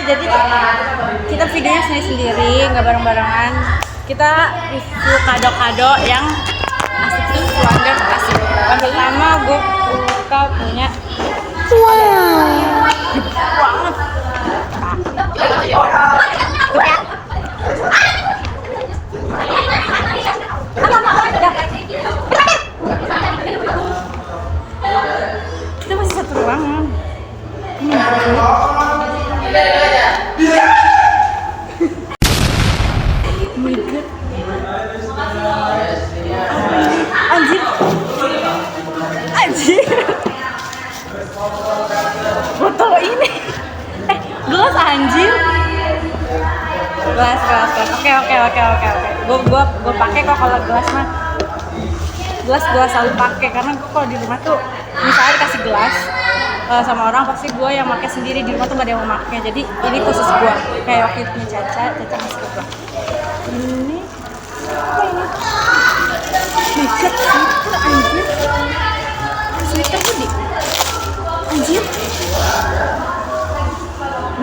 Jadi kita videonya sendiri, nggak bareng-barengan. Kita review kado-kado yang asik tuh keluarga kasih. Yang pertama gue punya kita masih satu ruangan. Anjir botol ini gelas anjir gelas oke gue pakai kok. Kalau gelas mah gelas gue selalu pakai karena gue kalau di rumah tuh misalnya dikasih gelas sama orang pasti gue yang pakai sendiri, di rumah tuh gak ada yang mau pakai. Jadi ini khusus gue, kayak waktu itu punya Caca ngasih ke gue. Ini apa ini? Make-up sweater anjir. Sweater gede anjir.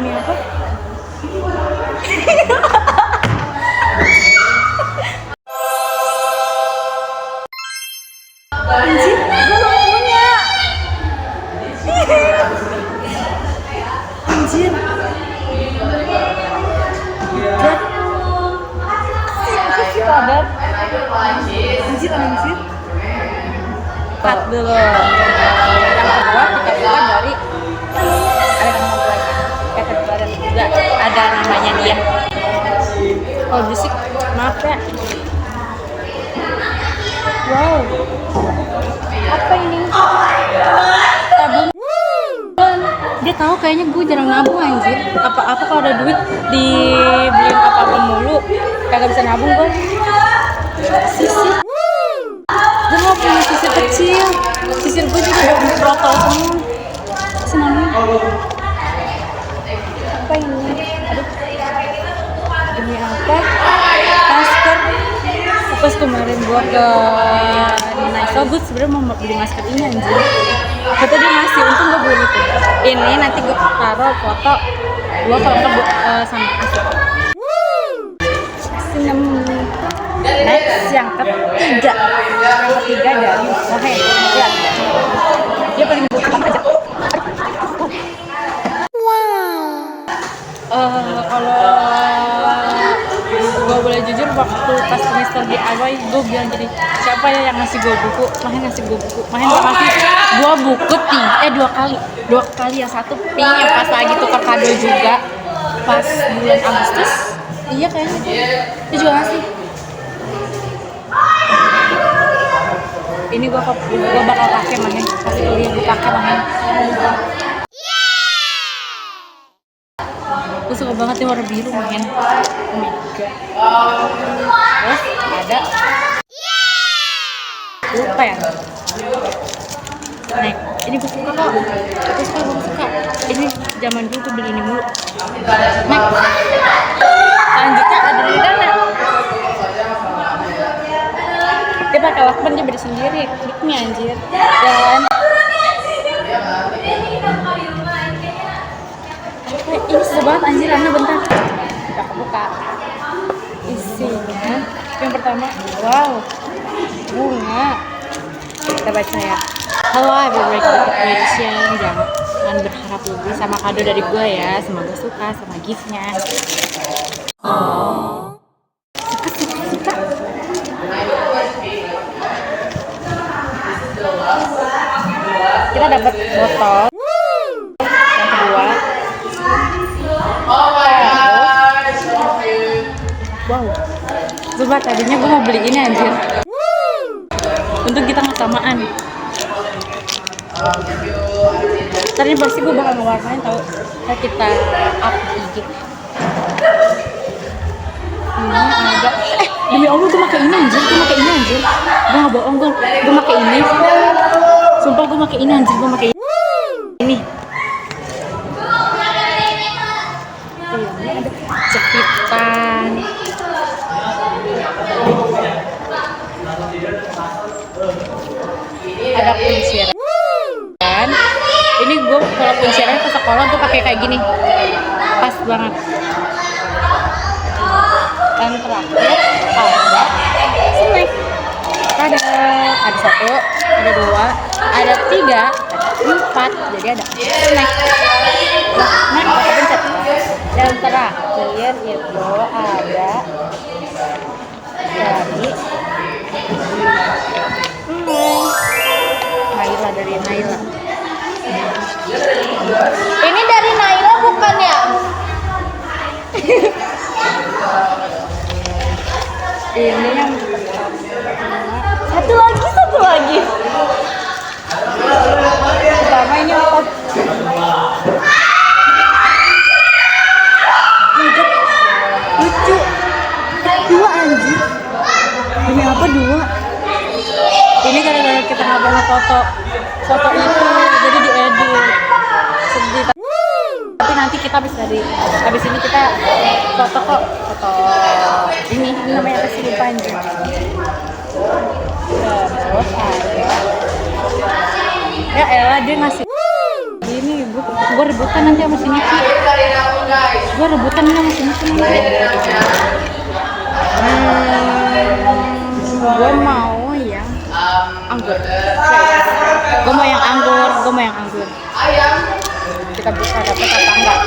Ini apa? Anjir, gue mau punya. Anjir. Padat. Anjir. Cut dulu. Yang kedua kita buka dari ada nama lagi. Ada juga ada namanya dia. Oh berisik, maaf ya. Wow. Apa ini? Tabung. Dia tahu kayaknya gue jarang nabung anjir. Apa kalau ada duit dibeliin apa mulu, kagak bisa nabung gue. Sisir. Gue mau punya sisir kecil. Sisir gue juga udah berotol semua. Apa namanya? Apa ini? Aduh. Demi apa? Masker. Pas kemarin gue ke Nice Good sebenarnya mau beli masker ini anjir. Kata dia ngasih, untung gue beli itu. Ini nanti gue taruh foto gue kalau nggak sama asik. Next yang ketiga dari Mohe. Ya. Dia paling bukan aja. Kalau gue boleh jujur, waktu pas semester DIY gue bilang jadi siapa ya yang ngasih gue buku, ngasih gue buku, gak ngasih gue buku dua kali, yang satu pink yang pas lagi tukar kado juga pas bulan Agustus, iya kayaknya dia juga ngasih. Ini gue bakal pakai main pasti kuliah gue pakai main. Gue suka banget nih warna biru main. Oh my god. Terus ada lupa ya. Nah, ini gue suka kok. Gue suka. Ini zaman dulu gue beli ini mulu. Nah, selanjutnya ada dari Dana. Dia pakai Walkman, dia beli sendiri. Kliknya anjir. Dan ini susah banget anjir, Ana bentar. Kita buka. Isinya yang pertama, wow, bunga. Kita baca ya. Hello, I will break the decoration. Jangan berharap lebih sama kado dari gue ya. Semoga suka sama giftnya. Oh, suka. Kita dapat botol. Yang kedua. Wow, coba tadinya gue mau beli ini anjir. Untuk kita nggak samaan. Tadi pasti gue bakal ngewarnain tau. Kita up IG. Ini ada. Demi Allah gue pakai ini anjir. Gue nggak bohong, gue pakai ini. Sumpah gue pakai ini anjir. Gue pakai ini. Ini ada cepitan. Ada kunciran. Ini gue kalau kuncirannya ke sekolah tuh pakai kayak gini. pas banget. Dan terakhir ada snack. Ada 1, ada 2, ada 3, ada 4, jadi ada snack. Nah, aku pencet. Dan terakhir itu ada dari Naila, dari Naila. Ini dari Naila bukan ya? Ini yang Satu lagi. pertama ini apa? Lucu. 2 anjir. Ini apa 2? Ini gara-gara kita nggak pernah foto itu, jadi diedit. Sedih. Tapi nanti kita habis ini kita foto ini namanya apa sih, lupa anjir. Terus ada ya elah, dia ngasih ini gue rebutan nanti sama si Niki. Gue rebutan sama si Niki. Gue mau yang anggur. Gue mau yang anggur. Kita bisa dapet apa enggak?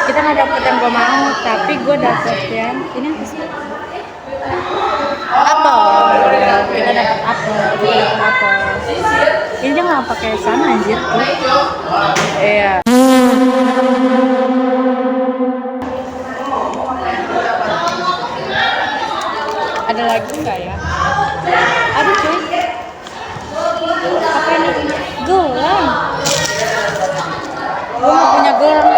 Kita nggak dapet yang gue mau, tapi gue dapet yang ini apa sih? Apel. Kita dapet apel. Ini dia nggak pakai sana anjir tuh. Iya. Ada lagi nggak ya? Ada cuy. Apa ini? Gelang. Gue nggak punya gelang.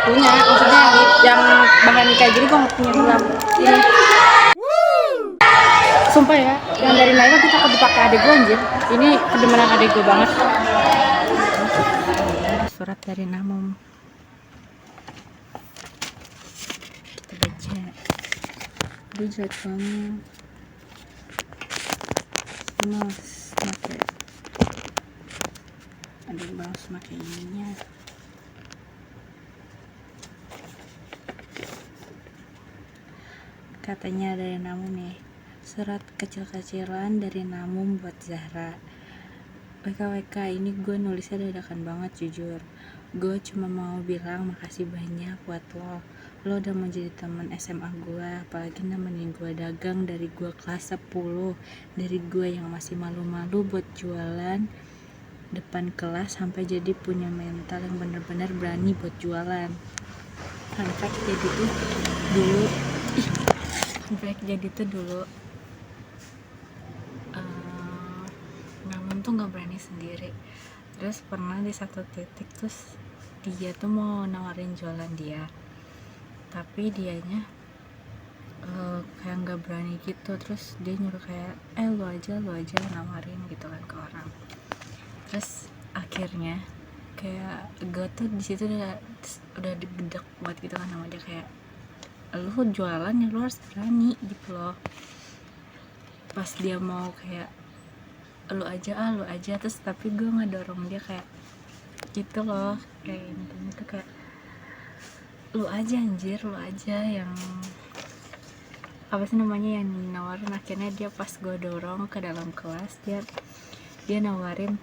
Punya, maksudnya yang bahan kayak gini gue nggak punya gelang. Ini. Sumpah ya, yang dari Naila kita takut dipakai adek gue anjir. Ini kedemenan adek gue banget. Surat dari Namum. Kita baca. Aduh jelek banget. Ada balas pakai ininya. Katanya dari Namum nih. Surat kecil-kecilan dari Namum buat Zahra. WKWK, ini gue nulisnya dadakan banget jujur. Gue cuma mau bilang makasih banyak buat lo. Lo udah mau jadi teman SMA gue, apalagi nemenin gue dagang dari gue kelas 10. Dari gue yang masih malu-malu buat jualan depan kelas sampai jadi punya mental yang bener-bener berani buat jualan. Fun fact jadi tuh dulu Namun tuh gak berani sendiri. Terus pernah di satu titik terus dia tuh mau nawarin jualan dia, tapi dianya kayak nggak berani gitu. Terus dia nyuruh kayak lu aja nawarin gitu kan ke orang. Terus akhirnya kayak gue tuh di situ udah dibedak buat gitu kan sama dia, kayak lu jualan ya lu harus berani gitu loh. Pas dia mau kayak lu aja terus tapi gue ngedorong dia kayak gitu loh, kayak intinya tuh kayak lu aja anjir, lu aja yang apa sih namanya, yang nawarin. Akhirnya dia pas gue dorong ke dalam kelas, dia nawarin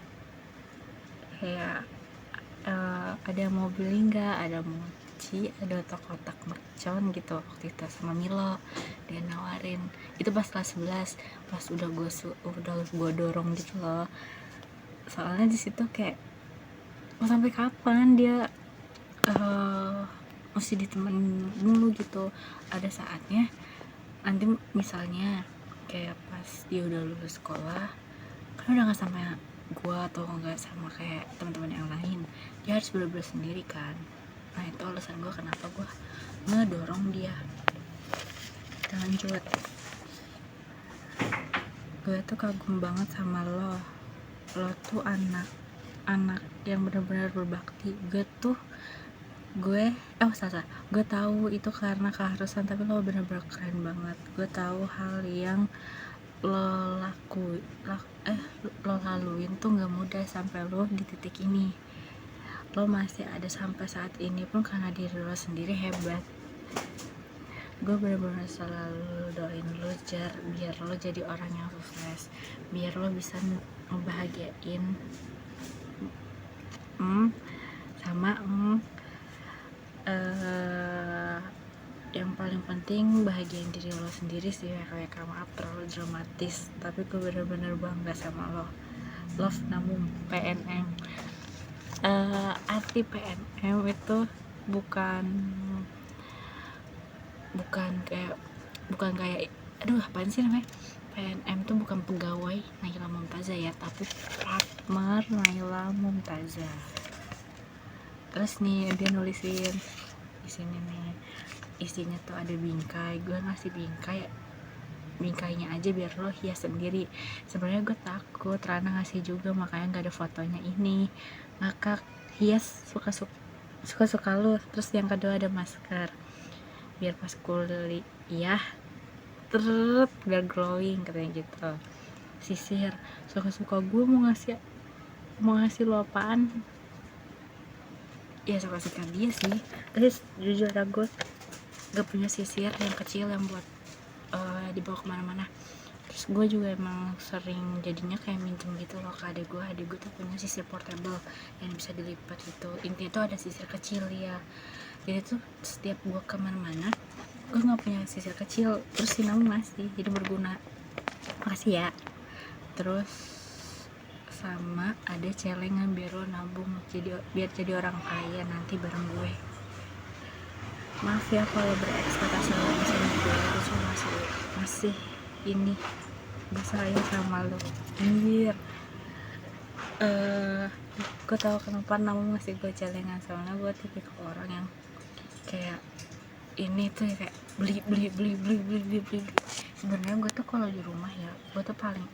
kayak ada yang mau beli nggak, ada mochi, ada otak-otak mercon gitu waktu itu sama Milo. Dia nawarin itu pas kelas 11, pas udah gue dorong gitu loh. Soalnya di situ kayak mau sampai kapan dia mesti ditemenin mulu gitu. Ada saatnya nanti misalnya kayak pas dia udah lulus sekolah kan udah nggak sama gue atau nggak sama kayak teman-teman yang lain, dia harus bener-bener sendiri kan. Nah itu alasan gue kenapa gue ngedorong dia. Kita lanjut. Gue tuh kagum banget sama lo tuh anak yang benar-benar berbakti. Gue tahu itu karena keharusan, tapi lo benar-benar keren banget. Gue tahu hal yang lo laluin tuh nggak mudah sampai lo di titik ini. Lo masih ada sampai saat ini pun karena diri lo sendiri hebat. Gue bener-bener selalu doain lo biar lo jadi orang yang sukses, biar lo bisa ngebahagiain sama yang paling penting bahagiain diri lo sendiri sih. Kayak maaf terlalu dramatis, tapi gue bener-bener bangga sama lo. Love Namum PNM. Arti PNM itu bukan kayak apaan sih namanya, PNM tuh bukan pegawai Naila Mumtazah ya, tapi partner Naila Mumtazah. Terus nih dia nulisin di sini nih, isinya tuh ada bingkai. Gue ngasih bingkainya aja biar lo hias sendiri. Sebenarnya gue takut Rana ngasih juga, makanya nggak ada fotonya ini. Maka hias suka lo. Terus yang kedua ada masker, biar pas kuliah biar glowing katanya gitu. Sisir, suka gue mau ngasih lo apaan ya, suka dia sih. Terus jujur gue gak punya sisir yang kecil yang buat dibawa kemana-mana. Terus gue juga emang sering jadinya kayak minjem gitu loh ke adek gue tuh punya sisir portable yang bisa dilipat gitu. Intinya tuh ada sisir kecil ya, jadi tuh setiap gue kemana-mana gue nggak punya sisir kecil, terus si Namu ngasih, jadi berguna. Makasih ya. Terus sama ada celengan biar lo nabung, biar jadi orang kaya nanti bareng gue. Maaf ya kalau berekspektasi lebih sama gue cuma masih ini sayang sama lo. Anjir. Gue tahu kenapa Namu ngasih gue celengan, soalnya gue tipikal orang yang kayak ini tuh ya, kayak beli. Sebenarnya gue tuh kalau di rumah ya, gue tuh paling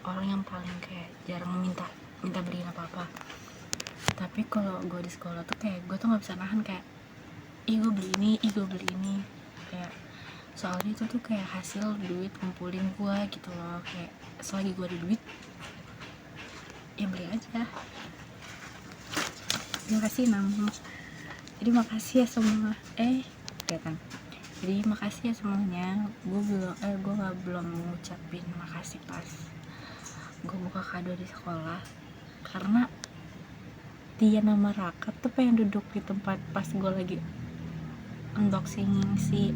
orang yang paling kayak jarang minta beliin apa-apa. Tapi kalau gue di sekolah tuh kayak gue tuh nggak bisa nahan, kayak gue beli ini kayak, soalnya itu tuh kayak hasil duit kumpulin gue gitu loh. Kayak selagi gue ada duit ya beli aja. Terima kasih Namu. Jadi makasih ya semua. Kelihatan. Jadi makasih ya semuanya. Gue belum ngucapin makasih pas gue buka kado di sekolah, karena dia nama Raka tuh pengen duduk di tempat pas gue lagi unboxing si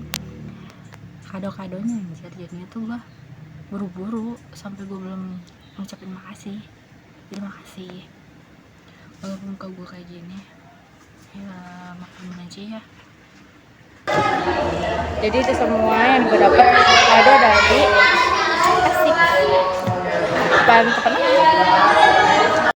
kado-kadonya anjir. Jadinya tuh gue buru-buru sampai gue belum ngucapin makasih. Jadi makasih walaupun muka gue kayak gini ya, maklum aja ya. Jadi itu semua yang gue dapet kado dari Asik. Teman-teman